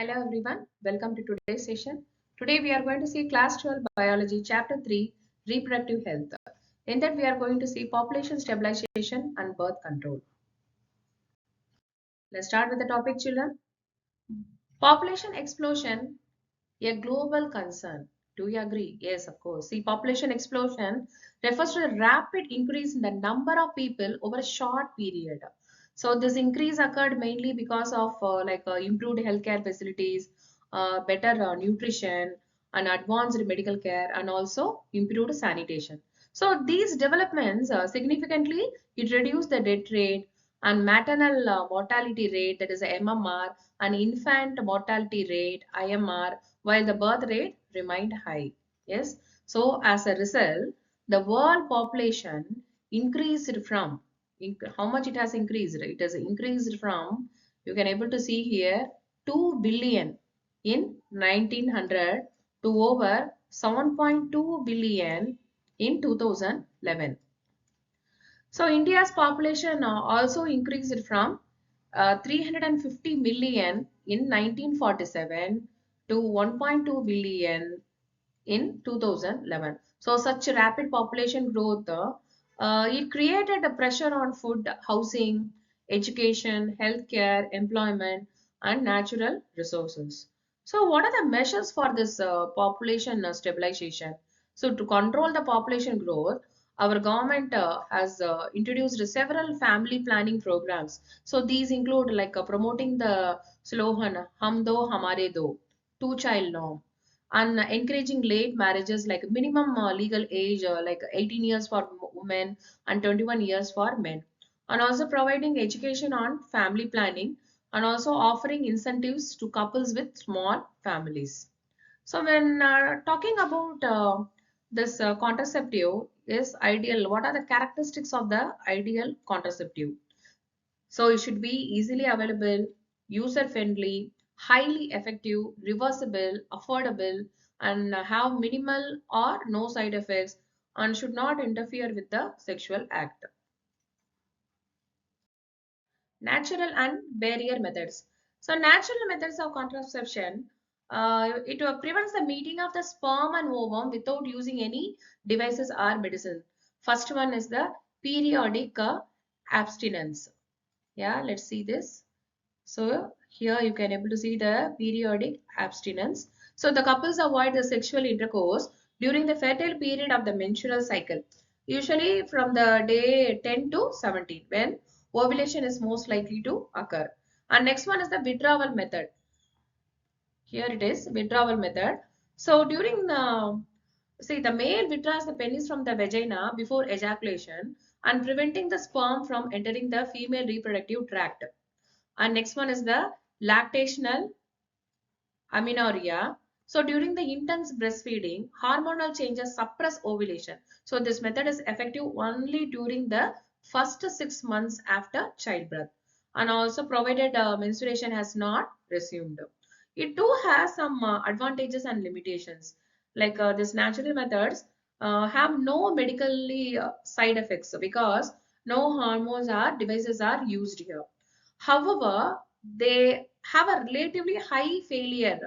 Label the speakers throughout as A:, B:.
A: Hello everyone, welcome to today's session. Today we are going to see Class 12 Biology Chapter 3 Reproductive Health. In that we are going to see Population Stabilisation and Birth Control. Let's start with the topic, children. Population explosion, a global concern. Do you agree? Yes, of course. See, population explosion refers to a rapid increase in the number of people over a short period. So this increase occurred mainly because of improved healthcare facilities, better nutrition, and advanced medical care, and also improved sanitation. So these developments significantly it reduced the death rate and maternal mortality rate, that is MMR, and infant mortality rate IMR, while the birth rate remained high. Yes. So as a result, the world population increased from how much it has increased? It has increased from, you can able to see here, 2 billion in 1900 to over 7.2 billion in 2011. So India's population also increased from 350 million in 1947 to 1.2 billion in 2011. So such rapid population growth, it created a pressure on food, housing, education, healthcare, employment, and natural resources. So what are the measures for this population stabilization? So to control the population growth, our government has introduced several family planning programs. So these include promoting the slogan "Hum do Hamare do," two-child norm, and encouraging late marriages, like minimum legal age like 18 years for women and 21 years for men, and also providing education on family planning, and also offering incentives to couples with small families. So when talking about this contraceptive is ideal, what are the characteristics of the ideal contraceptive? So it should be easily available, user friendly, highly effective, reversible, affordable, and have minimal or no side effects, and should not interfere with the sexual act. Natural and barrier methods. So natural methods of contraception, it prevents the meeting of the sperm and ovum without using any devices or medicine. First one is the periodic abstinence. Yeah, let's see this. So here you can able to see the periodic abstinence. So the couples avoid the sexual intercourse during the fertile period of the menstrual cycle, usually from the day 10 to 17, when ovulation is most likely to occur. And next one is the withdrawal method. Here it is, withdrawal method. So during the, see, the male withdraws the penis from the vagina before ejaculation and preventing the sperm from entering the female reproductive tract. And next one is the lactational amenorrhea. So during the intense breastfeeding, hormonal changes suppress ovulation. So this method is effective only during the first 6 months after childbirth, and also provided menstruation has not resumed. It too has some advantages and limitations. These natural methods have no medically side effects because no hormones or devices are used here. However, they have a relatively high failure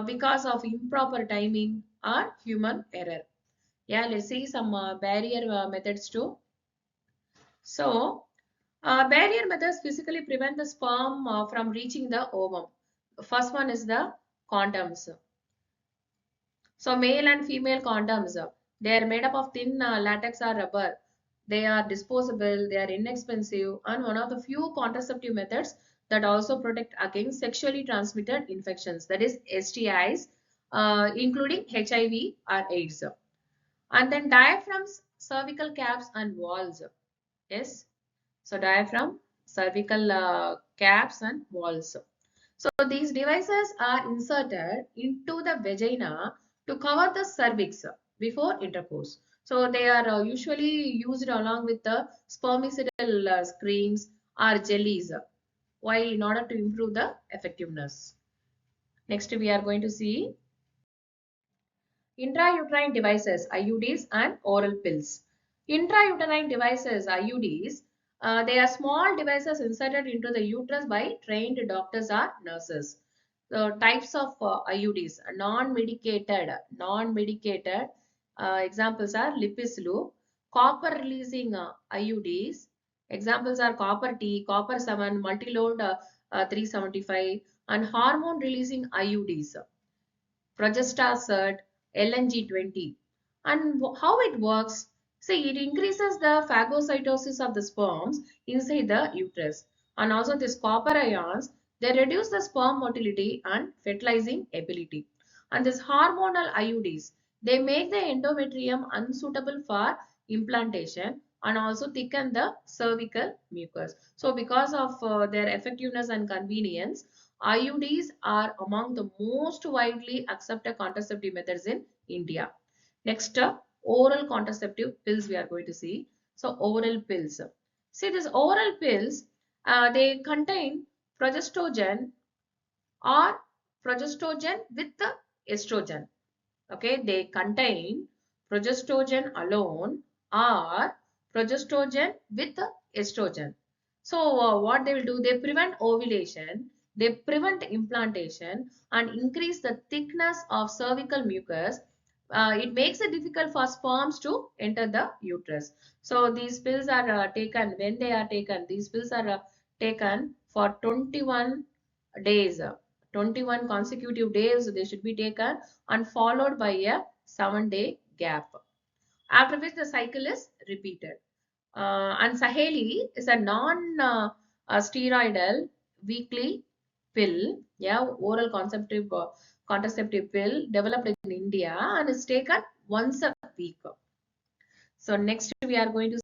A: because of improper timing or human error. Yeah, let's see some barrier methods too. So, barrier methods physically prevent the sperm from reaching the ovum. First one is the condoms. So, male and female condoms, they are made up of thin latex or rubber. They are disposable, they are inexpensive, and one of the few contraceptive methods that also protect against sexually transmitted infections, that is STIs, including HIV or AIDS. And then diaphragms, cervical caps, and walls. Yes. So diaphragm, cervical caps, and walls. So these devices are inserted into the vagina to cover the cervix before intercourse. So they are usually used along with the spermicidal creams or jellies. Why? In order to improve the effectiveness. Next we are going to see intrauterine devices, IUDs, and oral pills. Intrauterine devices, IUDs, they are small devices inserted into the uterus by trained doctors or nurses. types of IUDs, non-medicated examples are Lipis loop, copper releasing IUDs. Examples are copper T, copper 7, multiload 375, and hormone releasing IUDs. Progestasert, LNG20. And how it works? See, it increases the phagocytosis of the sperms inside the uterus. And also these copper ions, they reduce the sperm motility and fertilizing ability. And these hormonal IUDs, they make the endometrium unsuitable for implantation and also thicken the cervical mucus. So because of their effectiveness and convenience, IUDs are among the most widely accepted contraceptive methods in India. Next, oral contraceptive pills we are going to see. So, oral pills. See, these oral pills, they contain progestogen or progestogen with the estrogen. Okay, they contain progestogen alone or progestogen with estrogen. So what they will do, they prevent ovulation, they prevent implantation and increase the thickness of cervical mucus. It makes it difficult for sperms to enter the uterus. So these pills are taken, when they are taken, these pills are taken for 21 days. 21 consecutive days they should be taken and followed by a 7-day gap, after which the cycle is repeated. And Saheli is a non-steroidal weekly pill, yeah, oral contraceptive pill developed in India and is taken once a week. So next we are going to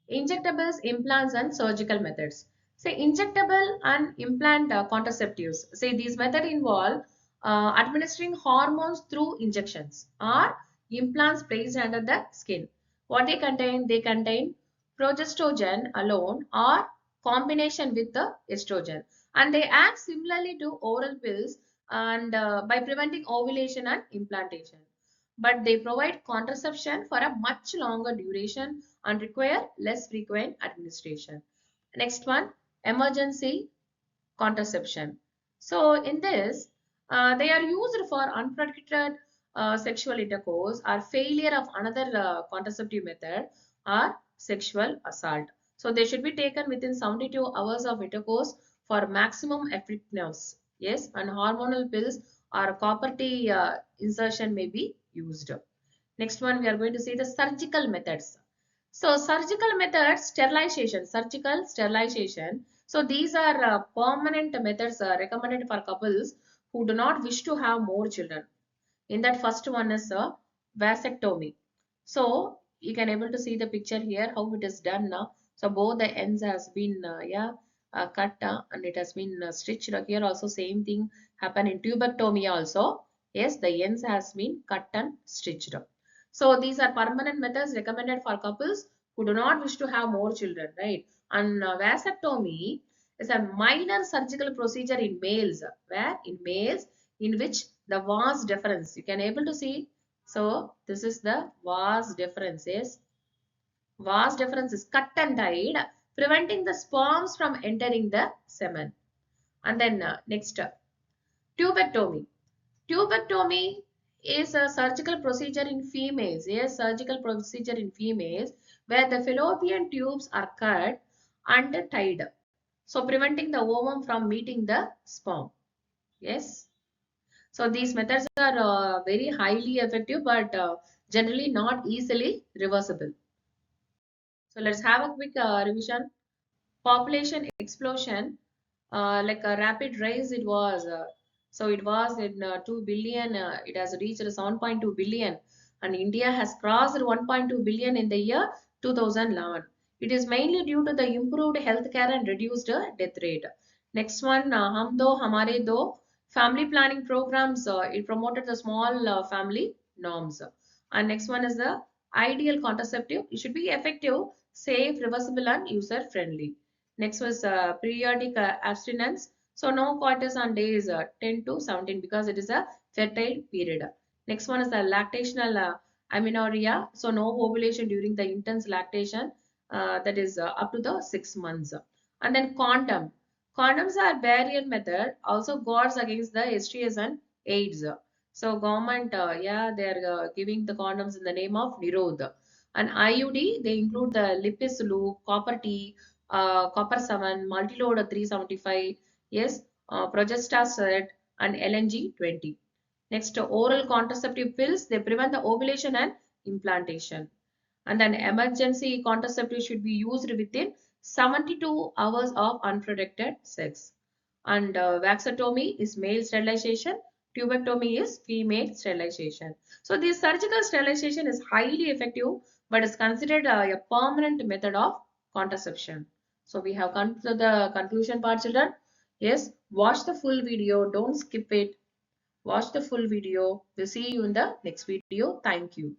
A: injectables, implants, and surgical methods. Say injectable and implant contraceptives. Say these methods involve administering hormones through injections or implants placed under the skin. What they contain? They contain progestogen alone or combination with the estrogen, and they act similarly to oral pills and by preventing ovulation and implantation. But they provide contraception for a much longer duration and require less frequent administration. Next one, emergency contraception. So in this, they are used for unprotected sexual intercourse or failure of another contraceptive method or sexual assault. So they should be taken within 72 hours of intercourse for maximum effectiveness. Yes, and hormonal pills or copper T insertion may be used. Next one, we are going to see the surgical methods. So surgical methods, sterilization, surgical sterilization. So these are permanent methods recommended for couples who do not wish to have more children. In that first one is vasectomy. So you can able to see the picture here how it is done now. So both the ends has been cut and it has been stitched. Here also same thing happen in tubectomy also. Yes, the ends has been cut and stitched. So these are permanent methods recommended for couples who do not wish to have more children, right? And vasectomy is a minor surgical procedure in males, where in males in which the vas deferens you can able to see. So this is the vas deferens. Yes, vas deferens is cut and tied, preventing the sperms from entering the semen. And then next, tubectomy. Tubectomy is a surgical procedure in females. Yes, surgical procedure in females where the fallopian tubes are cut and tied. So preventing the ovum from meeting the sperm. Yes. So these methods are very highly effective but generally not easily reversible. So let's have a quick revision. Population explosion, like a rapid rise it was. So it was in 2 billion, it has reached 7.2 billion and India has crossed 1.2 billion in the year 2011. It is mainly due to the improved healthcare and reduced death rate. Next one, Hum Do Hamare Do, family planning programs, it promoted the small family norms. And next one is the ideal contraceptive. It should be effective, safe, reversible and user friendly. Next was periodic abstinence. So no coitus on days 10 to 17 because it is a fertile period. Next one is the lactational amenorrhea. So no ovulation during the intense lactation, that is up to the 6 months. And then condom. Condoms are barrier method also guards against the STS and AIDS. So government, yeah, they are giving the condoms in the name of Nirodha. And IUD, they include the Lipis loop, copper T, copper 7, multiload 375, yes, progestastat and LNG 20. Next, oral contraceptive pills, they prevent the ovulation and implantation. And then emergency contraceptive should be used within 72 hours of unprotected sex. And vasectomy is male sterilization, tubectomy is female sterilization. So this surgical sterilization is highly effective but is considered a permanent method of contraception. So we have come to the conclusion part, children. Yes, watch the full video, don't skip it. Watch the full video. We'll see you in the next video. Thank you.